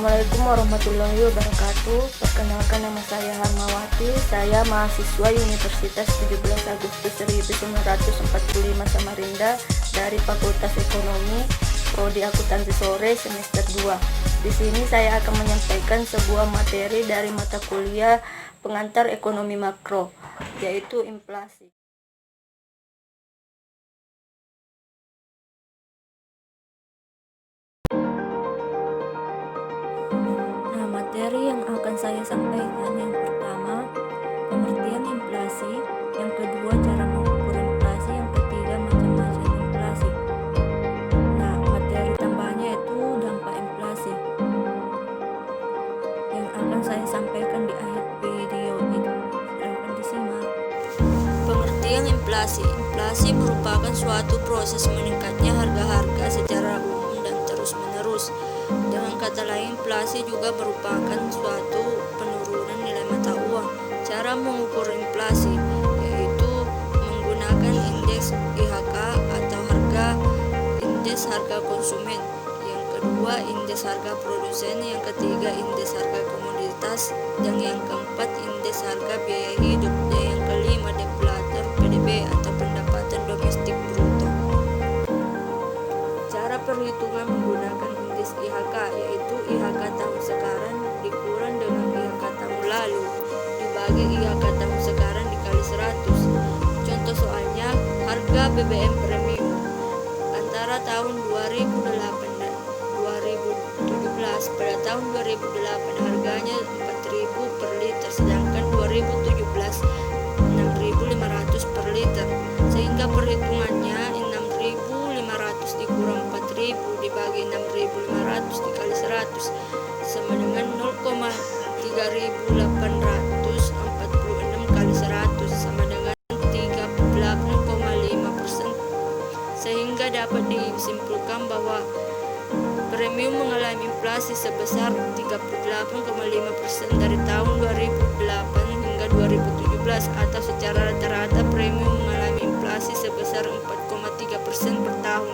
Assalamualaikum warahmatullahi wabarakatuh. Perkenalkan, nama saya Harmawati. Saya mahasiswa Universitas 17 Agustus 1945 Samarinda dari Fakultas Ekonomi, Prodi Akuntansi Sore semester 2. Di sini saya akan menyampaikan sebuah materi dari mata kuliah pengantar ekonomi makro, yaitu inflasi. Nah, materi yang akan saya sampaikan yang pertama, pengertian inflasi, yang kedua cara mengukur inflasi, yang ketiga macam-macam inflasi. Nah, materi tambahannya itu dampak inflasi yang akan saya sampaikan di akhir video ini. Silahkan disimak. Pengertian inflasi. Inflasi merupakan suatu proses meningkatnya harga-harga secara umum dan terus-menerus. Dengan kata lain, inflasi juga merupakan suatu penurunan nilai mata uang. Cara mengukur inflasi yaitu menggunakan indeks IHK atau indeks harga konsumen. Yang kedua, indeks harga produsen. Yang ketiga, indeks harga komoditas. Dan yang keempat, indeks harga biaya hidup. Dan yang kelima, deflator PDB atau pendapatan domestik bruto. Cara perhitungan menggunakan indeks IHK yaitu IHK tahun sekarang dikurang dengan IHK tahun lalu dibagi IHK tahun sekarang dikali 100. Contoh soalnya, harga BBM premium antara tahun 2008 dan 2017. Pada tahun 2008 harganya 4.000 per liter, sedangkan 2017 6.500 per liter, sehingga perhitungannya 6.500 dikurang 4.000 dibagi 6.500 dikali 100 sama dengan 0,3846 kali 100 sama dengan 38,5%, sehingga dapat disimpulkan bahwa premium mengalami inflasi sebesar 38,5% dari tahun 2008 hingga 2017, atau secara rata-rata premium mengalami inflasi sebesar 4,3% per tahun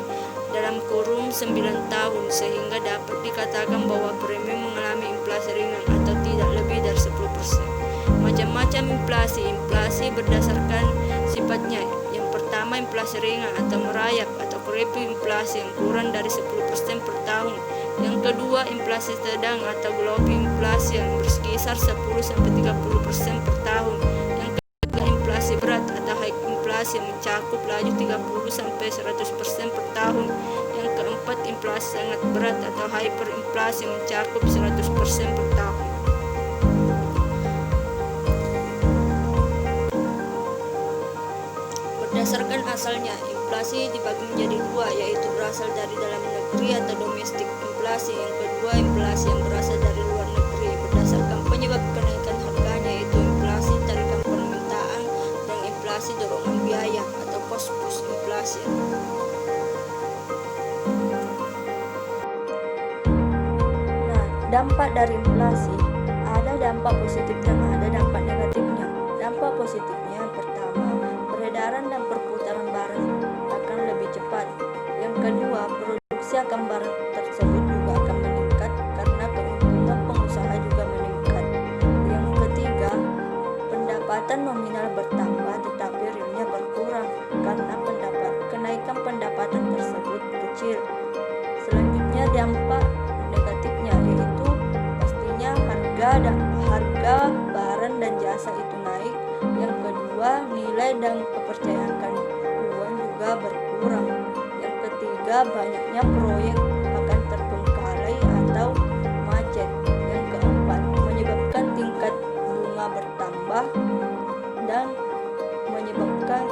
dalam kurun 9 tahun, sehingga dapat dikatakan bahwa premium mengalami inflasi ringan atau tidak lebih dari 10%. Macam-macam inflasi. Inflasi berdasarkan sifatnya. Yang pertama, inflasi ringan atau merayap atau creeping inflasi yang kurang dari 10% per tahun. Yang kedua, inflasi sedang atau global inflasi yang berkisar 10-30% per tahun. Yang ketiga, inflasi berat atau high inflasi yang mencakup laju 30-100% per tahun. Yang keempat, inflasi sangat berat atau hyperinflasi yang mencakup 100% per tahun. Berdasarkan asalnya, inflasi dibagi menjadi dua, yaitu berasal dari dalam negeri atau domestic inflasi. Yang kedua, inflasi yang berasal dari luar negeri. Berdasarkan penyebab kenaikan harganya, yaitu inflasi tarikan permintaan dan inflasi dorongan biaya atau cost push inflation. Nah, dampak dari inflasi, ada dampak positif dan ada dampak negatifnya. Dampak positifnya yang pertama, peredaran dan perputaran barang akan lebih cepat. Yang kedua, produksi akan barang tersebut juga akan meningkat karena keuntungan pengusaha juga meningkat. Yang ketiga, pendapatan nominal bertambah tetapi realnya berkurang karena kenaikan pendapatan tersebut kecil. Selanjutnya, dampak negatifnya yaitu pastinya harga barang dan jasa itu naik. Yang kedua, nilai dan kepercayaan uang juga berkurang. Yang ketiga, banyaknya proyek akan terbengkalai atau macet. Yang keempat, menyebabkan tingkat bunga bertambah dan menyebabkan